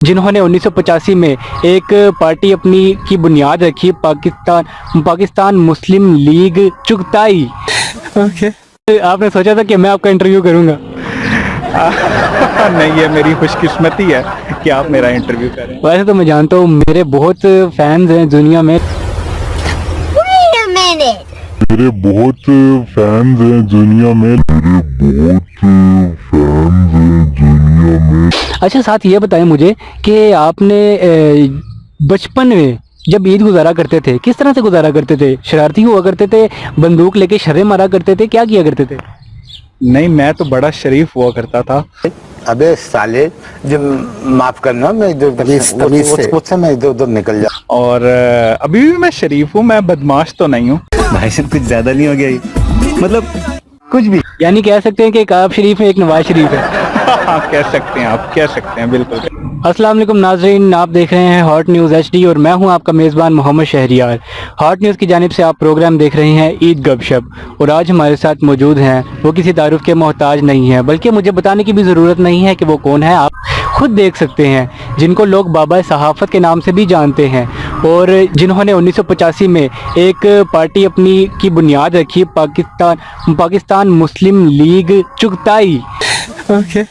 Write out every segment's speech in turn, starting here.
जिन्होंने 1985 में एक पार्टी अपनी की बुनियाद रखी, पाकिस्तान मुस्लिम लीग चुगताई। ओके। आपने सोचा था कि मैं आपका इंटरव्यू करूंगा? नहीं, ये मेरी खुशकिस्मती है कि आप मेरा इंटरव्यू करें। वैसे तो मैं जानता हूँ मेरे बहुत फैंस हैं दुनिया में। मेरे बहुत फैंस हैं दुनिया में। अच्छा, साथ ये बताएं मुझे कि आपने बचपन में जब ईद गुजारा करते थे किस तरह से गुजारा करते थे? शरारती हुआ करते थे, बंदूक लेके शर्रे मारा करते थे, क्या किया करते थे? नहीं, मैं तो बड़ा शरीफ हुआ करता था। अबे साले, जब माफ करना, मैं मुझसे मैं इधर उधर निकल जा। और अभी भी मैं शरीफ हूँ, मैं बदमाश तो नहीं हूँ। भाई साहब कुछ ज्यादा नहीं हो गया ये? मतलब कुछ भी, यानी कह सकते हैं कि एक आप शरीफ है, एक नवाज शरीफ है। हाँ, कह सकते हैं, आप कह सकते हैं, बिल्कुल। अस्सलाम वालेकुम नाज़रीन, आप देख रहे हैं हॉट न्यूज़ HD और मैं हूं आपका मेज़बान मोहम्मद शहरियार। हॉट न्यूज़ की जानिब से आप प्रोग्राम देख रहे हैं ईद गपशप, और आज हमारे साथ मौजूद हैं वो किसी तारुफ के मोहताज नहीं है, बल्कि मुझे बताने की भी ज़रूरत नहीं है कि वो कौन है, आप खुद देख सकते हैं, जिनको लोग बाबा सहाफ़त के नाम से भी जानते हैं और जिन्होंने 1985 में एक पार्टी अपनी की बुनियाद रखी, पाकिस्तान मुस्लिम लीग चुगताई। ओके।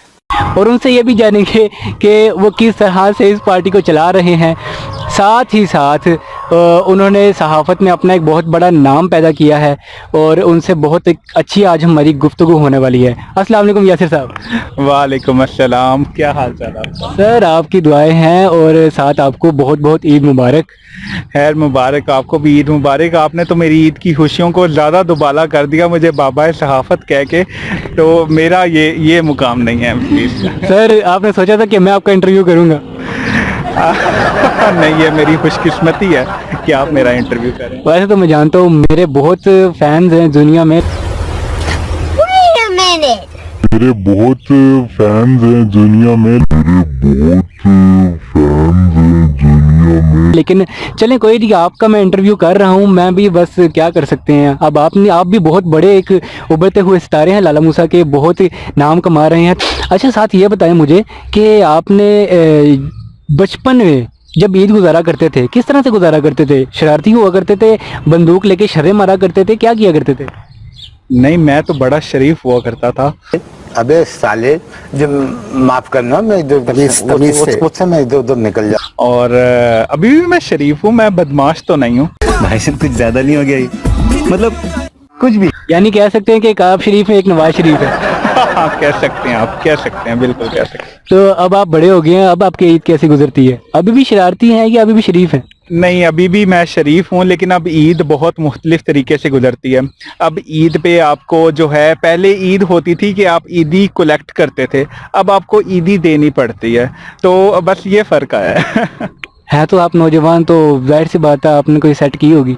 और उनसे ये भी जानेंगे कि वो किस तरह से इस पार्टी को चला रहे हैं। साथ ही साथ उन्होंने सहाफ़त में अपना एक बहुत बड़ा नाम पैदा किया है और उनसे बहुत अच्छी आज हमारी गुफ्तगू होने वाली है। अस्सलाम वालेकुम यासिर साहब। वालेकुम अस्सलाम, क्या हाल चाल आपका? सर, आपकी दुआएं हैं और साथ आपको बहुत बहुत ईद मुबारक। खैर मुबारक, आपको भी ईद मुबारक। आपने तो मेरी ईद की खुशियों को ज़्यादा दुबाला कर दिया मुझे बाबा सहाफ़त कह के, तो मेरा ये मुकाम नहीं है प्लीज़। सर, आपने सोचा था कि मैं आपका इंटरव्यू करूंगा? नहीं, ये मेरी खुशकिस्मती है कि आप मेरा इंटरव्यू करें। वैसे तो मैं जानता हूँ मेरे बहुत फैंस हैं दुनिया में। मेरे बहुत फैंस हैं दुनिया में। लेकिन चलें, कोई नहीं, आपका मैं इंटरव्यू कर रहा हूँ, मैं भी बस क्या कर सकते हैं। अब आप भी बहुत बड़े एक उभरते हुए सितारे हैं, लाला मूसा के बहुत नाम कमा रहे हैं। अच्छा, साथ ये बताएं मुझे कि आपने बचपन में जब ईद गुजारा करते थे किस तरह से गुजारा करते थे? शरारती हुआ करते थे, बंदूक लेके शर्रे मारा करते थे, क्या किया करते थे? नहीं, मैं तो बड़ा शरीफ हुआ करता था। अबे साले, जब माफ करना, मैं मुझसे मैं इधर उधर निकल जा। और अभी भी मैं शरीफ हूँ, मैं बदमाश तो नहीं हूँ। भाई साहब कुछ ज्यादा नहीं हो गया ये? मतलब कुछ भी, यानी कह सकते हैं कि एक आप शरीफ है, एक नवाज शरीफ है। हाँ, कह सकते हैं, आप कह सकते हैं, बिल्कुल कह सकते हैं। तो अब आप बड़े हो गए हैं, अब आपकी ईद कैसी गुजरती है? अभी भी शरारती हैं या अभी भी शरीफ हैं? नहीं, अभी भी मैं शरीफ हूँ, लेकिन अब ईद बहुत मुख्तलिफ तरीके से गुजरती है। अब ईद पे आपको जो है, पहले ईद होती थी कि आप ईदी कलेक्ट करते थे, अब आपको ईदी देनी पड़ती है, तो बस ये फ़र्क आया है। तो आप नौजवान, तो जाहिर सी बात है आपने कोई सेट की होगी।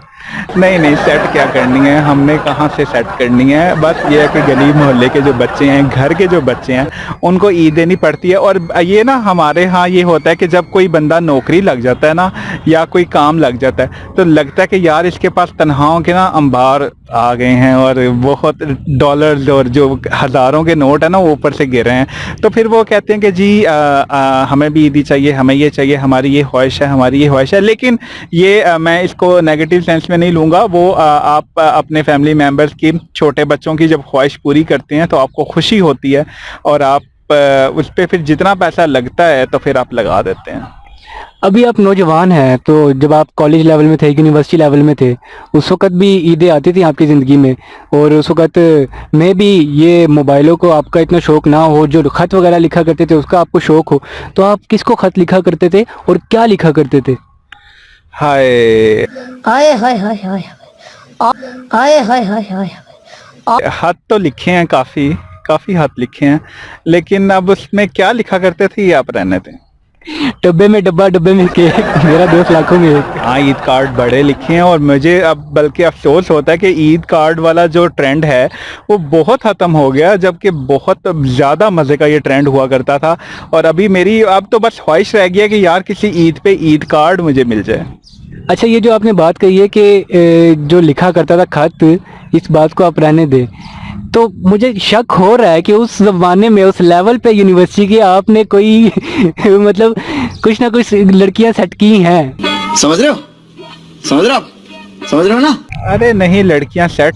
नहीं, सेट क्या करनी है, हमने कहाँ से सेट करनी है। बस ये है कि गली मोहल्ले के जो बच्चे हैं, घर के जो बच्चे हैं, उनको ईद देनी पड़ती है। और ये ना हमारे यहाँ ये होता है कि जब कोई बंदा नौकरी लग जाता है ना, या कोई काम लग जाता है, तो लगता है कि यार इसके पास तनख्वाहों के ना अंबार आ गए हैं और बहुत डॉलर्स और जो हज़ारों के नोट है ना वो ऊपर से गिर रहे हैं। तो फिर वो कहते हैं कि जी हमें भी ईदी चाहिए, हमें ये चाहिए, हमारी ये ख्वाहिश है, हमारी ये ख्वाहिश है। लेकिन ये मैं इसको नेगेटिव सेंस में नहीं लूँगा। वो आप अपने फैमिली मेम्बर्स की, छोटे बच्चों की जब ख्वाहिश पूरी करते हैं तो आपको खुशी होती है, और आप उस पर फिर जितना पैसा लगता है तो फिर आप लगा देते हैं। अभी आप नौजवान हैं, तो जब आप कॉलेज लेवल में थे, यूनिवर्सिटी लेवल में थे, उस वक्त भी ईदें आती थी आपकी ज़िंदगी में, और उस वक्त में भी ये मोबाइलों को आपका इतना शौक़ ना हो, जो ख़त वगैरह लिखा करते थे उसका आपको शौक़ हो, तो आप किसको ख़त लिखा करते थे और क्या लिखा करते थे? हाय हाय हाय हाय हाय हाय हाय हाय हाय। खत तो लिखे हैं, काफ़ी खत लिखे हैं, लेकिन अब उसमें क्या लिखा करते थे ये आप रहने थे। डब्बे में डब्बा, डब्बे में केक, मेरा 2 लाखों में एक। हाँ, ईद कार्ड बड़े लिखे हैं, और मुझे अब बल्कि अफसोस होता है कि ईद कार्ड वाला जो ट्रेंड है वो बहुत ख़त्म हो गया, जबकि बहुत ज़्यादा मज़े का ये ट्रेंड हुआ करता था। और अभी मेरी अब तो बस ख्वाहिश रह गई है कि यार किसी ईद पे ईद कार्ड मुझे मिल जाए। अच्छा, ये जो आपने बात कही है कि जो लिखा करता था खत, इस बात को आप रहने दें, तो मुझे शक हो रहा है कि उस जमाने में उस लेवल पे यूनिवर्सिटी के आपने कोई मतलब कुछ ना कुछ लड़कियां सेट की हैं। समझ रहे हो, समझ रहे हो आप, समझ रहे हो ना? अरे नहीं, लड़कियां सेट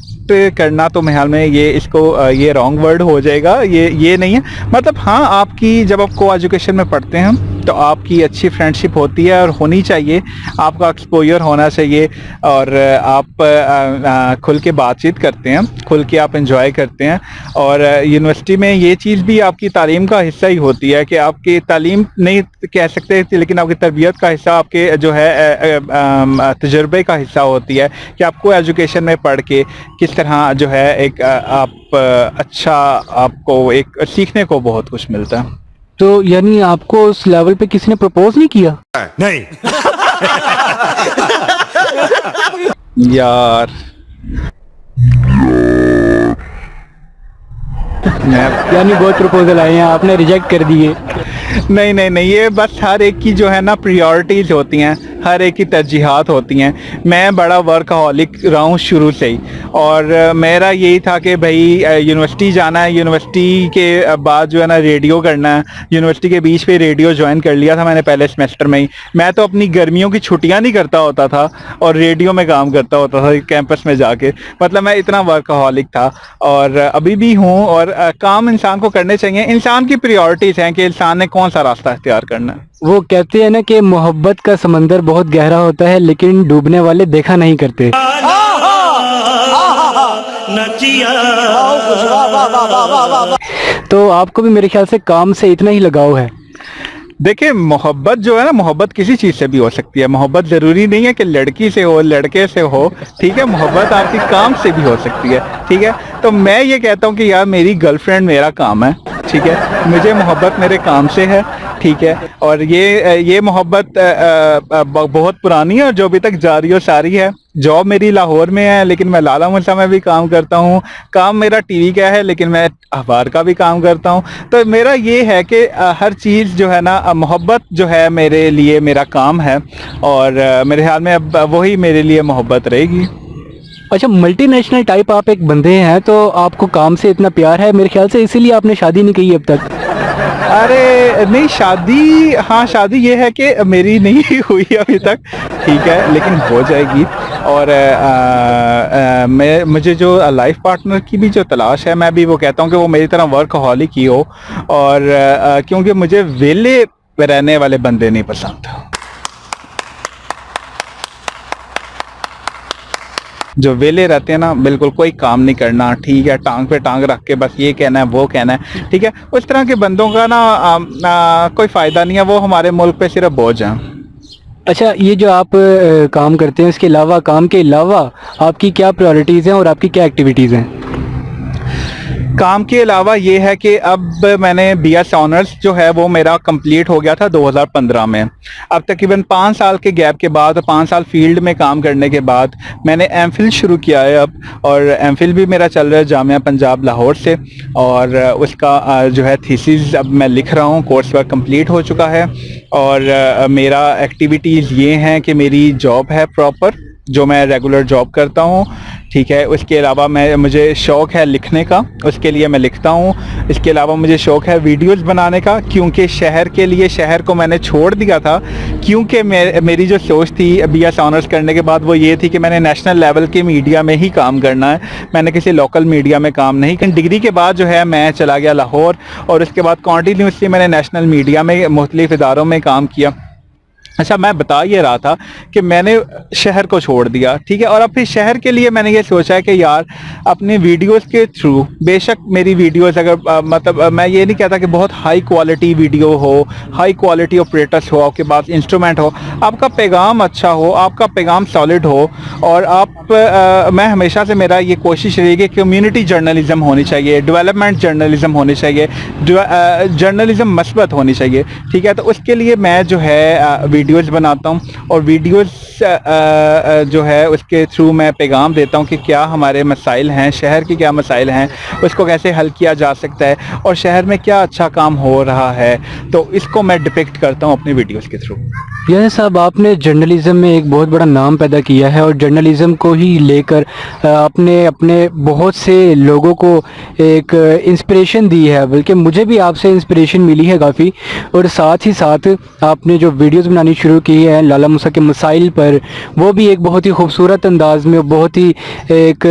करना तो मेरे ख्याल में ये इसको ये रॉन्ग वर्ड हो जाएगा, ये नहीं है। मतलब हाँ, आपकी जब आप को एजुकेशन में पढ़ते हैं तो आपकी अच्छी फ्रेंडशिप होती है और होनी चाहिए, आपका एक्सपोजर होना चाहिए और आप खुल के बातचीत करते हैं, खुल के आप एंजॉय करते हैं। और यूनिवर्सिटी में ये चीज़ भी आपकी तालीम का हिस्सा ही होती है कि आपकी तालीम नहीं कह सकते लेकिन आपकी तरबियत का हिस्सा, आपके जो है तजुर्बे का हिस्सा होती है कि आपको एजुकेशन में पढ़ के किस तरह जो है एक आप अच्छा, आपको एक सीखने को बहुत कुछ मिलता है। तो यानी आपको उस लेवल पे किसी ने प्रपोज नहीं किया? नहीं। यार यानी बहुत प्रपोजल आए हैं, आपने रिजेक्ट कर दिए? नहीं नहीं नहीं, ये बस हर एक की जो है ना प्रायोरिटीज होती हैं, हर एक की तरजीहात होती हैं। मैं बड़ा वर्कहॉलिक रहा हूँ शुरू से ही, और मेरा यही था कि भाई यूनिवर्सिटी जाना है, यूनिवर्सिटी के बाद जो है ना रेडियो करना है। यूनिवर्सिटी के बीच पे रेडियो ज्वाइन कर लिया था मैंने पहले सेमेस्टर में ही। मैं तो अपनी गर्मियों की छुट्टियां नहीं करता होता था और रेडियो में काम करता होता था कैंपस में जाके। मतलब मैं इतना वर्कहॉलिक था और अभी भी हूँ। और काम इंसान को करने चाहिए, इंसान की प्रायोरिटीज हैं कि इंसान ने कौन सा रास्ता इख्तियार करना है। वो कहते हैं ना कि मोहब्बत का समंदर बहुत गहरा होता है लेकिन डूबने वाले देखा नहीं करते। तो आपको भी मेरे ख्याल से काम से इतना ही लगाव है। देखिए, मोहब्बत जो है ना, मोहब्बत किसी चीज़ से भी हो सकती है। मोहब्बत ज़रूरी नहीं है कि लड़की से हो, लड़के से हो, ठीक है। मोहब्बत आपकी काम से भी हो सकती है, ठीक है। तो मैं ये कहता हूँ कि यार मेरी गर्लफ्रेंड मेरा काम है, ठीक है। मुझे मोहब्बत मेरे काम से है, ठीक है। और ये मोहब्बत बहुत पुरानी है और जो अभी तक जारी और सारी है। जॉब मेरी लाहौर में है लेकिन मैं लाला मुसा में भी काम करता हूँ। काम मेरा टीवी का है लेकिन मैं अखबार का भी काम करता हूँ। तो मेरा ये है कि हर चीज़ जो है ना, मोहब्बत जो है मेरे लिए मेरा काम है और मेरे ख्याल में अब वही मेरे लिए मोहब्बत रहेगी। अच्छा, मल्टीनेशनल टाइप आप एक बंदे हैं तो आपको काम से इतना प्यार है मेरे ख्याल से, इसीलिए आपने शादी नहीं की अब तक। अरे नहीं, शादी, हाँ शादी ये है कि मेरी नहीं हुई अभी तक, ठीक है, लेकिन हो जाएगी। और मुझे जो लाइफ पार्टनर की भी जो तलाश है, मैं भी वो कहता हूँ कि वो मेरी तरह वर्कहॉलिक ही हो। और क्योंकि मुझे वेले रहने वाले बंदे नहीं पसंद, जो वेले रहते हैं ना, बिल्कुल कोई काम नहीं करना, ठीक है, टांग पे टांग रख के बस ये कहना है वो कहना है, ठीक है। उस तरह के बंदों का ना कोई फ़ायदा नहीं है, वो हमारे मुल्क पे सिर्फ बोझ हैं। अच्छा, ये जो आप काम करते हैं इसके अलावा, काम के अलावा आपकी क्या प्रायोरिटीज़ हैं और आपकी क्या एक्टिविटीज़ हैं? काम के अलावा ये है कि अब मैंने BS ऑनर्स जो है वो मेरा कंप्लीट हो गया था 2015 में। अब तकरीबन 5 साल के गैप के बाद, 5 साल फील्ड में काम करने के बाद मैंने MPhil शुरू किया है अब। और MPhil भी मेरा चल रहा है जामिया पंजाब लाहौर से, और उसका जो है थीसिस अब मैं लिख रहा हूँ, कोर्स वर्क कंप्लीट हो चुका है। और मेरा एक्टिविटीज़ ये हैं कि मेरी जॉब है प्रॉपर, जो मैं रेगुलर जॉब करता हूँ, ठीक है। उसके अलावा मुझे शौक़ है लिखने का, उसके लिए मैं लिखता हूँ। इसके अलावा मुझे शौक़ है वीडियोस बनाने का, क्योंकि शहर के लिए, शहर को मैंने छोड़ दिया था क्योंकि मेरी जो सोच थी BS ऑनर्स करने के बाद वो ये थी कि मैंने नेशनल लेवल के मीडिया में ही काम करना है, मैंने किसी लोकल मीडिया में काम नहीं करना। डिग्री के बाद जो है मैं चला गया लाहौर और उसके बाद कॉन्टीन्यूसली मैंने नेशनल मीडिया में मुख्तलिफ इदारों में काम किया। अच्छा, मैं बता ये रहा था कि मैंने शहर को छोड़ दिया, ठीक है। और अब फिर शहर के लिए मैंने ये सोचा है कि यार अपने वीडियोस के थ्रू, बेशक मेरी वीडियोस अगर मतलब मैं ये नहीं कहता कि बहुत हाई क्वालिटी वीडियो हो, हाई क्वालिटी ऑपरेटर्स हो, आपके पास इंस्ट्रूमेंट हो, आपका पैगाम अच्छा हो, आपका पैगाम सॉलिड हो। और मैं हमेशा से मेरा ये कोशिश रही कि कम्युनिटी जर्नलिज्म होनी चाहिए, डेवलपमेंट जर्नलिज्म होनी चाहिए, जर्नलिज्म मस्बत होनी चाहिए, ठीक है। तो उसके लिए मैं जो है वीडियोस बनाता हूँ और वीडियोस जो है उसके थ्रू मैं पैगाम देता हूँ कि क्या हमारे मसाइल हैं, शहर की क्या मसाइल हैं, उसको कैसे हल किया जा सकता है और शहर में क्या अच्छा काम हो रहा है। तो इसको मैं डिपिक्ट करता हूँ अपनी वीडियोस के थ्रू। यानी साहब, आपने जर्नलिज्म में एक बहुत बड़ा नाम पैदा किया है और जर्नलिज्म को ही लेकर आपने अपने बहुत से लोगों को एक इंस्पिरेशन दी है, बल्कि मुझे भी आपसे इंस्पिरेशन मिली है काफ़ी। और साथ ही साथ आपने जो वीडियोस बनानी शुरू की है लाला मूसा के मसाइल पर, वो भी एक बहुत ही खूबसूरत अंदाज में, बहुत ही एक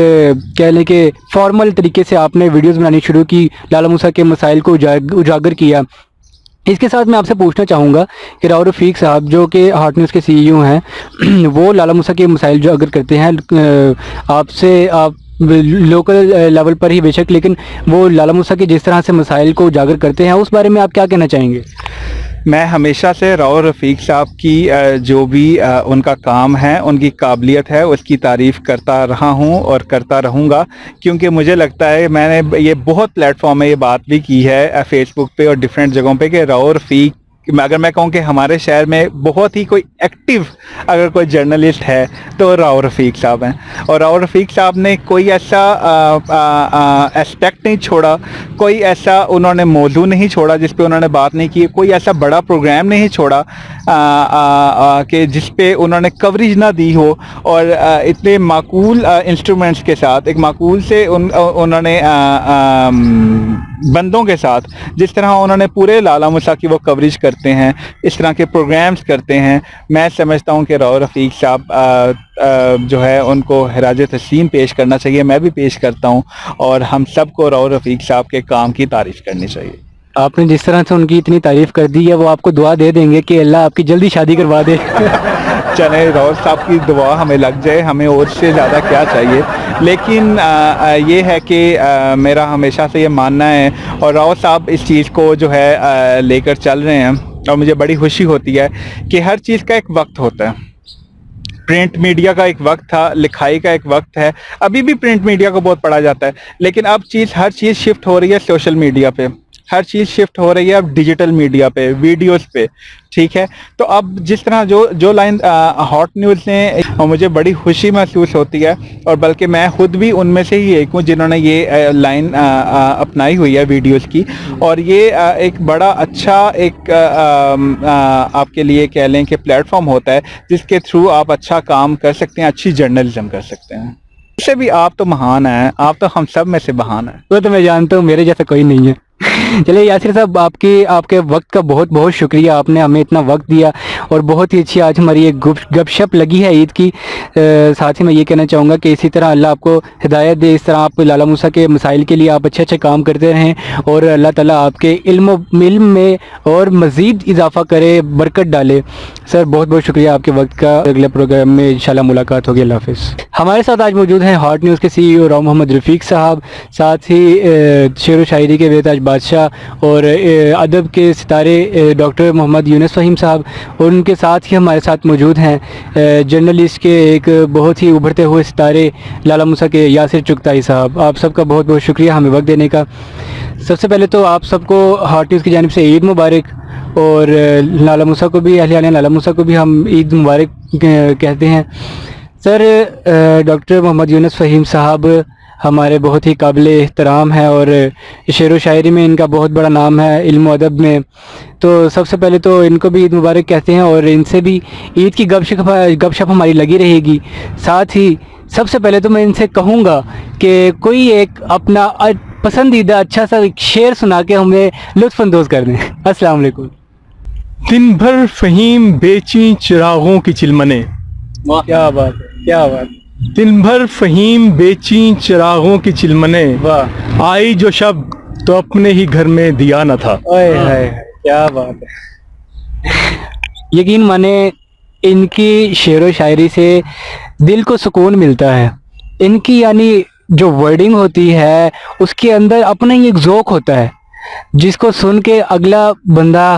कह लें कि फॉर्मल तरीके से आपने वीडियोस बनानी शुरू की, लाला मूसा के मसाइल को उजागर किया। इसके साथ मैं आपसे पूछना चाहूँगा कि राव रफ़ीक साहब, जो कि हार्ट न्यूज़ के सीईओ हैं, वो लाला मूसा के मसाइल जो अगर करते हैं आपसे, आप लोकल लेवल पर ही बेशक, लेकिन वो लाला मूसा के जिस तरह से मसाइल को उजागर करते हैं, उस बारे में आप क्या कहना चाहेंगे? मैं हमेशा से राव रफ़ीक साहब की जो भी उनका काम है, उनकी काबिलियत है, उसकी तारीफ़ करता रहा हूं और करता रहूंगा, क्योंकि मुझे लगता है, मैंने ये बहुत प्लेटफॉर्म में ये बात भी की है फेसबुक पे और डिफरेंट जगहों पे, कि राव रफ़ीक, अगर मैं कहूँ कि हमारे शहर में बहुत ही कोई एक्टिव अगर कोई जर्नलिस्ट है तो राव रफ़ीक साहब हैं। और राव रफ़ीक साहब ने कोई ऐसा एस्पेक्ट नहीं छोड़ा, कोई ऐसा उन्होंने मौजू नहीं छोड़ा जिस पे उन्होंने बात नहीं की, कोई ऐसा बड़ा प्रोग्राम नहीं छोड़ा कि जिस पे उन्होंने कवरेज ना दी हो। और इतने माकूल इंस्ट्रूमेंट्स के साथ, एक माकूल से उन्होंने बंदों के साथ जिस तरह उन्होंने पूरे लाला मूसा की वो कवरेज करते हैं, इस तरह के प्रोग्राम्स करते हैं, मैं समझता हूं कि राव रफ़ीक साहब जो है उनको हिराज तस्लीम पेश करना चाहिए। मैं भी पेश करता हूं और हम सबको राव रफ़ीक साहब के काम की तारीफ़ करनी चाहिए। आपने जिस तरह से उनकी इतनी तारीफ़ कर दी है, वो आपको दुआ दे देंगे कि अल्लाह आपकी जल्दी शादी करवा दे। चले, राव साहब की दुआ हमें लग जाए, हमें और से ज़्यादा क्या चाहिए। लेकिन ये है कि मेरा हमेशा से ये मानना है, और राव साहब इस चीज़ को जो है लेकर चल रहे हैं, और मुझे बड़ी खुशी होती है कि हर चीज़ का एक वक्त होता है। प्रिंट मीडिया का एक वक्त था, लिखाई का एक वक्त है, अभी भी प्रिंट मीडिया को बहुत पढ़ा जाता है, लेकिन अब हर चीज़ शिफ्ट हो रही है सोशल मीडिया पे, हर चीज़ शिफ्ट हो रही है अब डिजिटल मीडिया पे, वीडियोस पे, ठीक है। तो अब जिस तरह जो लाइन हॉट न्यूज़ ने, मुझे बड़ी खुशी महसूस होती है, और बल्कि मैं खुद भी उनमें से ही एक हूँ जिन्होंने ये लाइन अपनाई हुई है वीडियोस की। और ये एक बड़ा अच्छा एक आपके लिए कह लें कि प्लेटफॉर्म होता है जिसके थ्रू आप अच्छा काम कर सकते हैं, अच्छी जर्नलिज्म कर सकते हैं। इससे भी आप तो महान हैं, आप तो हम सब में से महान हैं। वो तो मैं जानता हूँ, मेरे जैसा कोई नहीं है। चलिए यासिर साहब, आपके वक्त का बहुत बहुत शुक्रिया, आपने हमें इतना वक्त दिया, और बहुत ही अच्छी आज हमारी एक गपशप लगी है ईद की। साथ ही मैं ये कहना चाहूँगा कि इसी तरह अल्लाह आपको हिदायत दे, इस तरह आप लाला मूसा के मसाइल के लिए आप अच्छे अच्छे काम करते रहें, और अल्लाह ताला आपके इल्म में और मज़ीद इजाफा करे, बरकत डाले। सर बहुत बहुत शुक्रिया आपके वक्त का। अगले प्रोग्राम में इंशाल्लाह मुलाकात होगी। अल्लाह हाफ़िज़। हमारे साथ आज मौजूद हैं हॉट न्यूज़ के सीईओ राव मोहम्मद रफ़ीक साहब, साथ ही शेर व शायरी के बेताज बादशाह और अदब के सितारे डॉक्टर मोहम्मद यूनुस फ़हीम साहब, और उनके साथ ही हमारे साथ मौजूद हैं जर्नलिस्ट के एक बहुत ही उभरते हुए सितारे लाला मूसा के यासिर चुगताई साहब। आप सबका बहुत बहुत शुक्रिया हमें वक्त देने का। सबसे पहले तो आप सबको हॉट न्यूज़ की जानिब से ईद मुबारक, और लाला मूसा को भी, अहले लाला मूसा को भी हम ईद मुबारक कहते हैं। सर, डॉक्टर मोहम्मद यूनुस फ़हीम साहब हमारे बहुत ही काबिल एहतराम है, और शेर व शायरी में इनका बहुत बड़ा नाम है, इल्म अदब में। तो सबसे पहले तो इनको भी ईद मुबारक कहते हैं, और इनसे भी ईद की गपशप हमारी लगी रहेगी। साथ ही सबसे पहले तो मैं इनसे कहूँगा कि कोई एक अपना पसंदीदा अच्छा सा एक शेर सुना के हमें लुत्फ़अंदोज़ कर दें। अस्सलाम वालेकुम। दिन भर फ़हीम बेची चिरागों की चिलमने। क्या बात है, क्या बात। दिन भर फ़हीम बेची चिरागों की चिलमने, वाह। आई जो शब तो अपने ही घर में दिया न था। ओए हाय, क्या बात है। यकीन माने, इनकी शेर व शायरी से दिल को सुकून मिलता है। इनकी यानी जो वर्डिंग होती है उसके अंदर अपना ही एक ज़ौक़ होता है, जिसको सुन के अगला बंदा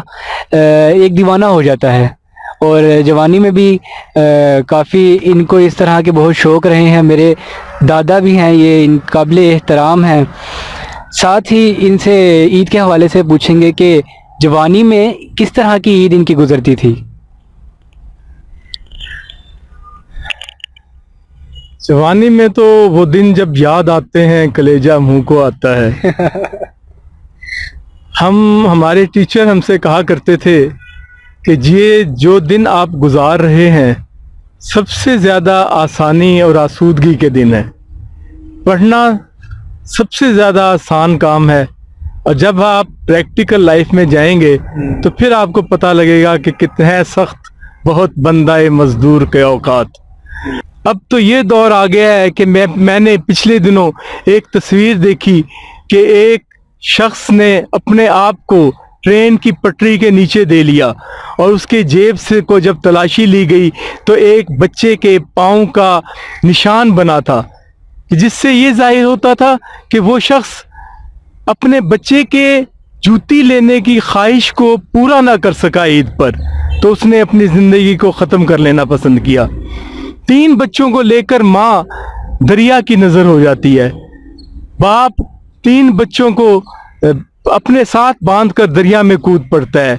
एक दीवाना हो जाता है। और जवानी में भी काफ़ी इनको इस तरह के बहुत शौक़ रहे हैं। मेरे दादा भी हैं, ये इन काबिल एहतराम हैं। साथ ही इनसे ईद के हवाले से पूछेंगे कि जवानी में किस तरह की ईद इनकी गुजरती थी। जवानी में तो वो दिन जब याद आते हैं कलेजा मुंह को आता है। हमारे टीचर हमसे कहा करते थे कि ये जो दिन आप गुजार रहे हैं सबसे ज़्यादा आसानी और आसूदगी के दिन है। पढ़ना सबसे ज़्यादा आसान काम है, और जब आप प्रैक्टिकल लाइफ में जाएंगे तो फिर आपको पता लगेगा कि कितना है सख्त बहुत बंदाए मजदूर के औकात। अब तो ये दौर आ गया है कि मैंने पिछले दिनों एक तस्वीर देखी कि एक शख्स ने अपने आप को ट्रेन की पटरी के नीचे दे लिया, और उसके जेब से को जब तलाशी ली गई तो एक बच्चे के पाँव का निशान बना था, जिससे ये जाहिर होता था कि वो शख्स अपने बच्चे के जूती लेने की ख्वाहिश को पूरा ना कर सका ईद पर, तो उसने अपनी ज़िंदगी को ख़त्म कर लेना पसंद किया। 3 बच्चों को लेकर माँ दरिया की नज़र हो जाती है, बाप 3 बच्चों को अपने साथ बांधकर दरिया में कूद पड़ता है।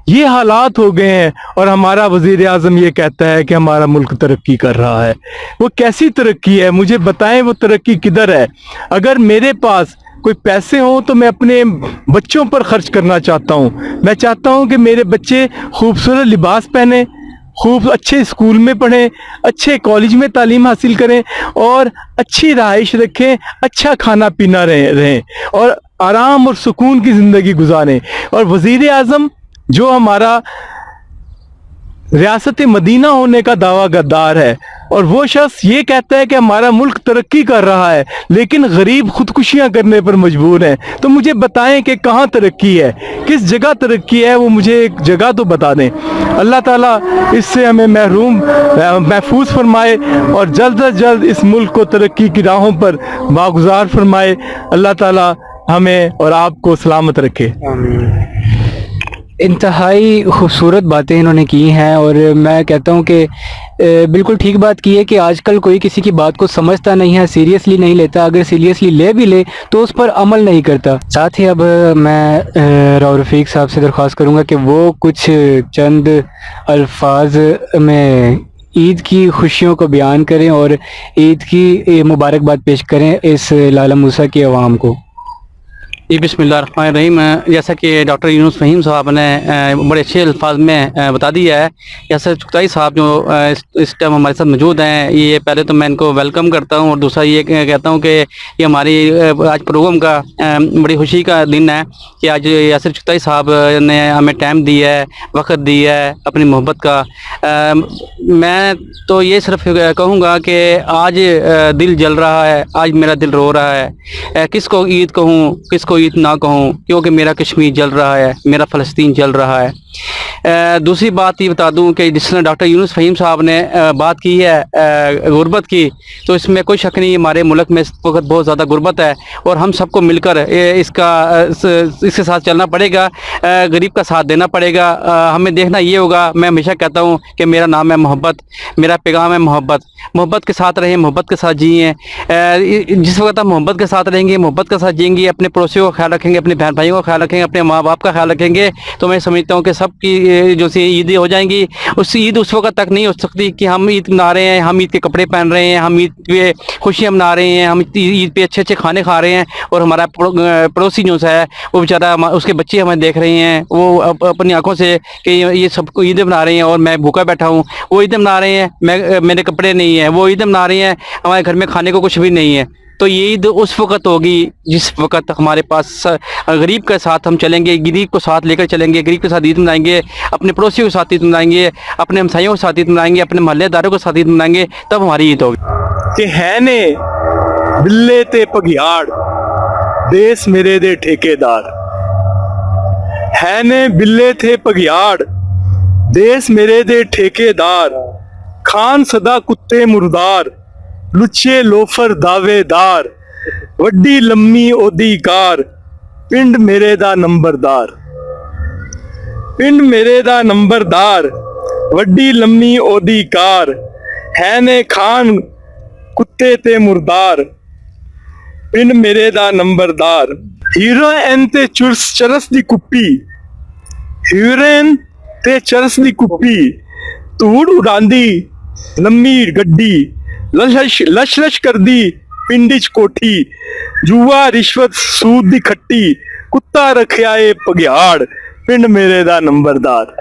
ये हालात हो गए हैं, और हमारा वज़ीर आज़म ये कहता है कि हमारा मुल्क तरक्की कर रहा है। वो कैसी तरक्की है, मुझे बताएं वो तरक्की किधर है। अगर मेरे पास कोई पैसे हों तो मैं अपने बच्चों पर खर्च करना चाहता हूँ। मैं चाहता हूँ कि मेरे बच्चे खूबसूरत लिबास पहने, खूब अच्छे स्कूल में पढ़ें, अच्छे कॉलेज में तालीम हासिल करें, और अच्छी रहाइश रखें, अच्छा खाना पीना रहें और आराम और सुकून की ज़िंदगी गुजारें। और वज़ीर आज़म जो हमारा रियासत मदीना होने का दावा गद्दार है, और वो शख्स ये कहता है कि हमारा मुल्क तरक्की कर रहा है, लेकिन गरीब खुदकुशियां करने पर मजबूर हैं। तो मुझे बताएं कि कहाँ तरक्की है, किस जगह तरक्की है, वो मुझे एक जगह तो बता दें। अल्लाह ताला इससे हमें महफूज फरमाए, और जल्द अज जल्द इस मुल्क को तरक्की की राहों पर बागुजार फरमाए। अल्लाह ताला हमें और आपको सलामत रखे। इंतहाई खूबसूरत बातें इन्होंने की हैं, और मैं कहता हूँ कि बिल्कुल ठीक बात की है कि आजकल कोई किसी की बात को समझता नहीं है, सीरियसली नहीं लेता। अगर सीरियसली ले भी ले तो उस पर अमल नहीं करता। साथ ही अब मैं राव रफ़ीक साहब से दरख्वास्त करूँगा कि वो कुछ चंद अल्फाज में ईद की खुशियों को बयान करें और ईद की मुबारकबाद पेश करें इस लाला मूसा की आवाम को। जी बिस्मिल्लाहिर्रहमानिर्रहीम। जैसा कि डॉक्टर यूनुस फ़हीम साहब ने बड़े अच्छे अल्फाज में बता दिया है। यासर चुगताई साहब जो इस टाइम हमारे साथ मौजूद हैं, ये पहले तो मैं इनको वेलकम करता हूँ, और दूसरा ये कहता हूँ कि ये हमारी आज प्रोग्राम का बड़ी खुशी का दिन है कि आज यासर चुगताई साहब ने हमें टाइम दिया है, वक्त दिया है अपनी मोहब्बत का। मैं तो ये सिर्फ कहूँगा कि आज दिल जल रहा है, आज मेरा दिल रो रहा है। किसको ईद कहूँ, किसको ईद ना कहूँ, क्योंकि मेरा कश्मीर जल रहा है, मेरा फ़लस्तीन जल रहा है। दूसरी बात ये बता दूं कि जिस तरह डॉक्टर यूनुस फ़हीम साहब ने बात की है गुर्बत की, तो इसमें कोई शक नहीं, हमारे मुल्क में इस वक्त बहुत ज़्यादा गुर्बत है, और हम सबको मिलकर इसके साथ चलना पड़ेगा, गरीब का साथ देना पड़ेगा। हमें देखना ये होगा, मैं हमेशा कहता हूँ कि मेरा नाम है मोहब्बत, मेरा पैगाम है मोहब्बत। मोहब्बत के साथ रहें, मोहब्बत के साथ जिए। जिस वक्त आप मोहब्बत के साथ रहेंगे, मोहब्बत के साथ जिएंगे, अपने पड़ोसियों का ख्याल रखेंगे, अपने बहन भाइयों का ख्याल रखेंगे, अपने माँ बाप का ख्याल रखेंगे, तो मैं समझता हूँ कि सबकी जो सी ईदें हो जाएंगी। उस ईद उस वक्त तक नहीं हो सकती कि हम ईद मना रहे हैं, हम ईद के कपड़े पहन रहे हैं, हम ईद पे खुशियाँ मना रहे हैं, हम ईद पे अच्छे अच्छे खाने खा रहे हैं, और हमारा पड़ोसी जो है वो बेचारा, उसके बच्चे हमें देख रहे हैं, वो अपनी आंखों से कि ये सबको ईदें मना रहे हैं और मैं भूखा बैठा हूँ। वो ईदें मना रहे हैं, मेरे कपड़े नहीं है, वो ईदें मना रही हैं, हमारे घर में खाने को कुछ भी नहीं है। तो ये ईद उस वक्त होगी जिस वक्त हमारे पास गरीब के साथ हम चलेंगे, गरीब को साथ लेकर चलेंगे, गरीब के साथ ईद मनाएंगे, अपने पड़ोसियों के साथ ईद मनाएंगे, अपने हमसाइयों के साथ ईद मनाएंगे, अपने मोहल्लेदारों के साथ ईद मनाएंगे, तब हमारी ईद होगी। कि है ने बिल्ले ते पगियाड़ देश मेरे दे ठेकेदार, है ने बिल्ले थे पगियाड़ देश मेरे दे ठेकेदार, खान सदा कुत्ते मुर्दार, लुच्चे लोफर दावेदार, वड्डी लम्मी ओदी कार, पिंड मेरे दा नंबरदार, पिंड मेरे दा नंबरदार, वड्डी लम्मी ओदी कार, है ने खान कुत्ते ते मुर्दार, पिंड मेरे दा नंबरदार। हीरोइन ते चरस दी कुप्पी, हीरोइन ते चरस दी कुप्पी, धूड़ उड़ांदी लम्मी गड्डी, लश लश कर दी पिंड च कोठी, जुआ रिश्वत सूद दी खट्टी, कुत्ता रखिया ए पगियाड़, पिंड मेरे दा नंबरदार।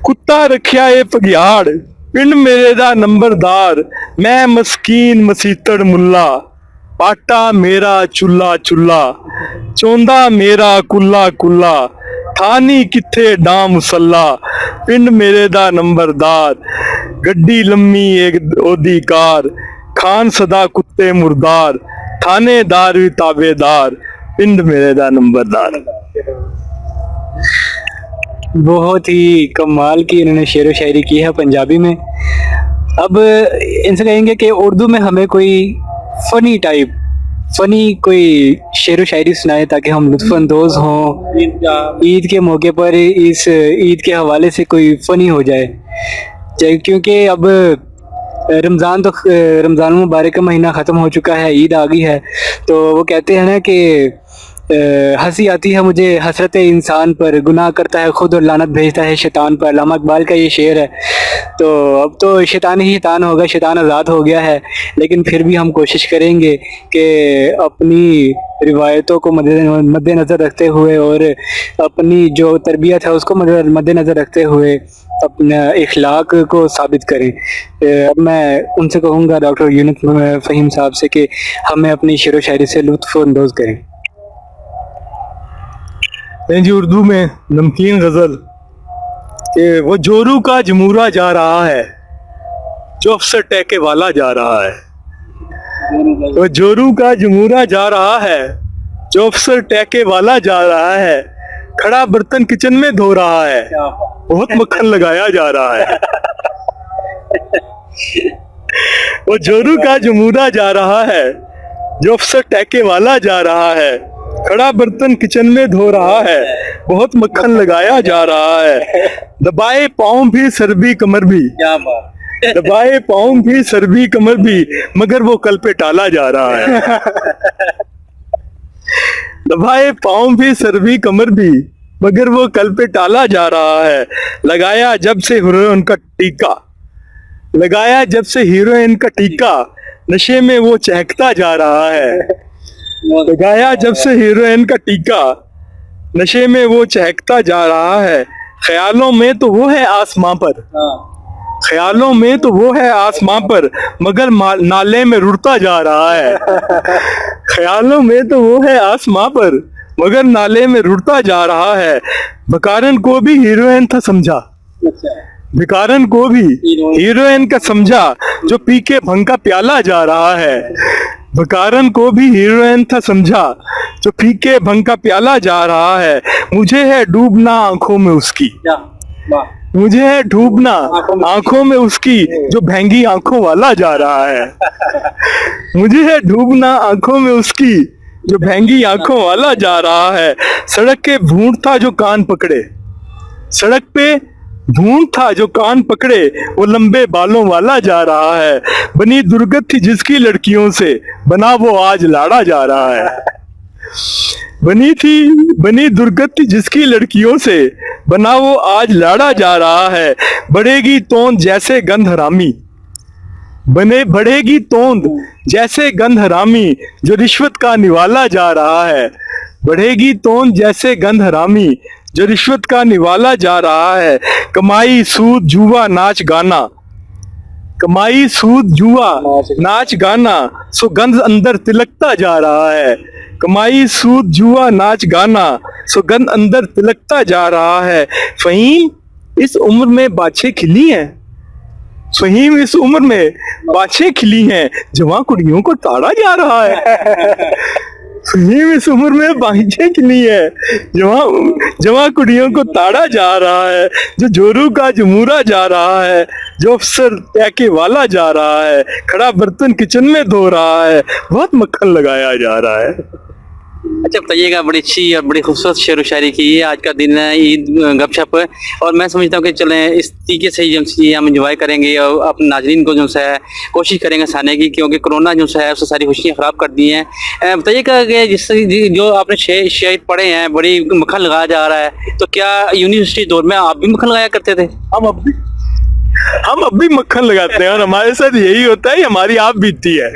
कुत्ता रखिया ए पगियाड़, पिंड मेरे दा नंबरदार, मैं मस्कीन मसीतड़ मुल्ला, पाटा मेरा चुल्ला चुल्ला, चौंदा मेरा कुल्ला कुल्ला, थानी किथे डा मुसल्ला, पिंड मेरे दा नंबरदार, गड्डी लम्मी एक ओदी कार, खान सदा कुत्ते मुर्दार, थानेदार भी ताबेदार, पिंड मेरे दा नंबरदार। बहुत ही कमाल की इन्होंने शेर व शायरी की है पंजाबी में। अब इनसे कहेंगे कि उर्दू में हमें कोई फनी कोई शेर व शायरी सुनाए ताकि हम लुत्फानंदोज हों। ईद के मौके पर इस ईद के हवाले से कोई फनी हो जाए, क्योंकि अब रमज़ान मुबारक का महीना ख़त्म हो चुका है, ईद आ गई है। तो वो कहते हैं ना कि हंसी आती है मुझे हसरत इंसान पर, गुनाह करता है खुद और लानत भेजता है शैतान पर। अल्लामा इकबाल का ये शेर है। तो अब तो शैतान ही शैतान होगा, शैतान आज़ाद हो गया है, लेकिन फिर भी हम कोशिश करेंगे कि अपनी रिवायतों को मद्देनज़र रखते हुए और अपनी जो तरबियत है उसको मद्देनज़र रखते हुए अपना इखलाक को साबित करें। अब मैं उनसे कहूँगा डॉक्टर यूनुस फ़हीम साहब से कि हमें अपनी शेर व शायरी से लुत्फ़ अंदोज़ करें। जी उर्दू में नमकीन गजल कि वो जोरू का जमूरा जा रहा है, जो अफसर टहके वाला जा रहा है। वो जोरू का जमूरा जा रहा है, जो अफसर टहके वाला जा रहा है, खड़ा बर्तन किचन में धो रहा है, बहुत मक्खन लगाया जा रहा है। वो जोरू का जमूरा जा रहा है, जो अफसर टहके वाला जा रहा है, खड़ा बर्तन किचन में धो रहा है, बहुत मक्खन लगाया जा रहा है। दबाए पाँव भी सर भी कमर भी, दबाए पाँव भी सर भी कमर भी, मगर वो कल पे टाला जा रहा है। दबाए पाँव भी सर भी कमर भी, मगर वो कल पे टाला जा रहा है। लगाया जब से हीरोइन का टीका, लगाया जब से हीरोइन का टीका, नशे में वो चहकता जा रहा है। लगाया जब से हीरोइन का टीका, नशे में वो चहकता जा रहा है। ख्यालों में तो वो है आसमां पर, ख्यालों में तो वो है आसमां पर, मगर नाले में रुड़ता जा रहा है। ख्यालों में तो वो है आसमां पर, मगर नाले में रुड़ता जा रहा है। बकारन को भी हीरोइन था समझा, भिकारन को भी हीरोइन का समझा, जो पी के भंग का प्याला जा रहा है। भिकारन को भी हीरोइन था समझा, जो पी के भंग का प्याला जा रहा है। मुझे है डूबना आंखों में उसकी, मुझे है डूबना आंखों में उसकी, जो भैंगी आंखों वाला जा रहा है। मुझे है डूबना आंखों में उसकी, जो भैंगी आंखों वाला जा रहा है। सड़क के भूंड था जो कान पकड़े, सड़क पे भूंड था जो कान पकड़े, वो लंबे बालों वाला जा रहा है। बनी दुर्गत थी जिसकी लड़कियों से, बना वो आज लाड़ा जा रहा है। बनी दुर्गत थी जिसकी लड़कियों से, बना वो आज लाड़ा जा रहा है। बढ़ेगी तोंद जैसे गंध हरामी, बढ़ेगी तोंद जैसे गंध हरामी, जो रिश्वत का निवाला जा रहा है। बढ़ेगी तोंद जैसे गंध हरामी, जो रिश्वत का निवाला जा रहा है। कमाई सूद जुआ नाच गाना, कमाई सूद जुआ नाच गाना, सुगंध अंदर तिलकता जा रहा है। कमाई सूद जुआ नाच गाना, सुगंध अंदर तिलकता जा रहा है। फहीम इस उम्र में बाछे खिली हैं, फहीम इस उम्र में बाछे खिली हैं, जवां कुड़ियों को ताड़ा जा रहा है। फहीम इस उम्र में बाछे खिली है, जवां कुड़ियों को ताड़ा जा रहा है। जो जोरू का जमूरा जा रहा है, जो अफसर टहके वाला जा रहा है, खड़ा बर्तन किचन में धो रहा है, बहुत मक्खन लगाया जा रहा है। अच्छा बताइएगा, बड़ी अच्छी और बड़ी खूबसूरत शेर व शायरी की है। आज का दिन है ईद गपशप, और मैं समझता हूँ कि चलें इस तरीके से ही हम इंजॉय करेंगे और अपने नाजरीन को जो है कोशिश करेंगे हंसाने की, क्योंकि कोरोना जो है उससे सारी खुशियाँ ख़राब कर दी हैं। बताइएगा कि जिससे जो आपने शेर पढ़े हैं, बड़ी मक्खन लगाया जा रहा है, तो क्या यूनिवर्सिटी दौर में आप भी मक्खन लगाया करते थे? हम अब भी मक्खन लगाते हैं, और हमारे साथ यही होता है, हमारी आप बीतती है।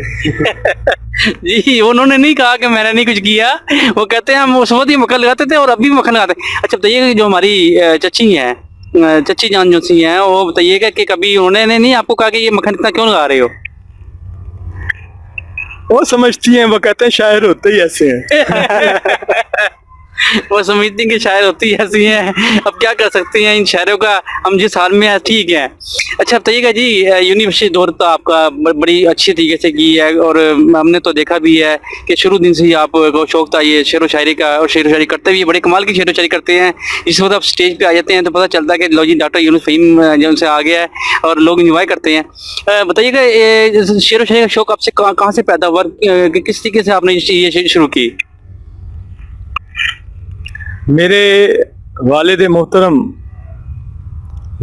जी, उन्होंने नहीं कहा कि मैंने नहीं कुछ किया, वो कहते हैं हम उस वक्त ही मक्खन लगाते थे और अब भी मक्खन लगाते हैं। अच्छा बताइए, जो हमारी चची हैं चची जान जो सी हैं वो बताइएगा कि कभी उन्होंने नहीं आपको कहा कि ये मक्खन इतना क्यों लगा रहे हो? वो समझती हैं, वो कहते हैं शायर होते ही ऐसे हैं। वो समझती हैं कि शायर होती है ऐसी हैं, अब क्या कर सकते हैं इन शायरों का, हम जिस हाल में हैं ठीक है। अच्छा बताइएगा जी, यूनिवर्सिटी दौर तो आपका बड़ी अच्छी तरीके से की है और हमने तो देखा भी है कि शुरू दिन से ही आपको शौक था ये शेर व शायरी का, और शेर व शायरी करते भी बड़े कमाल की शेर व शायरी करते हैं। इस वक्त आप स्टेज पे आ जाते हैं तो पता चलता है कि लो जी डॉक्टर यूनुस फ़हीम जो उनसे आ गया है और लोग इंजॉय करते हैं। बताइएगा ये शेर व शायरी का शौक आपसे कहाँ से पैदा हुआ, किस तरीके से आपने ये शुरू की? मेरे वालिद मोहतरम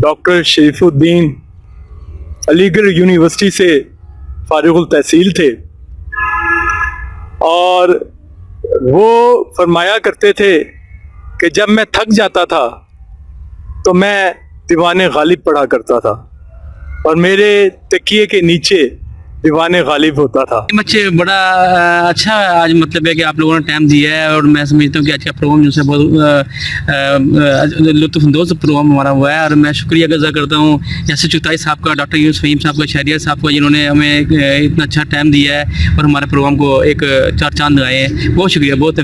डॉक्टर शरीफुद्दीन अलीगढ़ यूनिवर्सिटी से फारिगुल तहसील थे और वो फरमाया करते थे कि जब मैं थक जाता था तो मैं दीवाने गालिब पढ़ा करता था और मेरे तकिए के नीचे दीवाने गालिब होता था। बच्चे बड़ा अच्छा आज मतलब है कि आप लोगों ने टाइम दिया है और मैं समझता हूँ कि आज का प्रोग्राम जो है बहुत लुत्फ़अंदोज़ प्रोग्राम हमारा हुआ है और मैं शुक्रिया अदा करता हूँ जैसे चुगताई साहब का, डॉक्टर यूनुस फ़हीम साहब का, शहरियार साहब का, जिन्होंने हमें इतना अच्छा टाइम दिया है और हमारे प्रोग्राम को एक चार चांद लगाए हैं। बहुत शुक्रिया, बहुत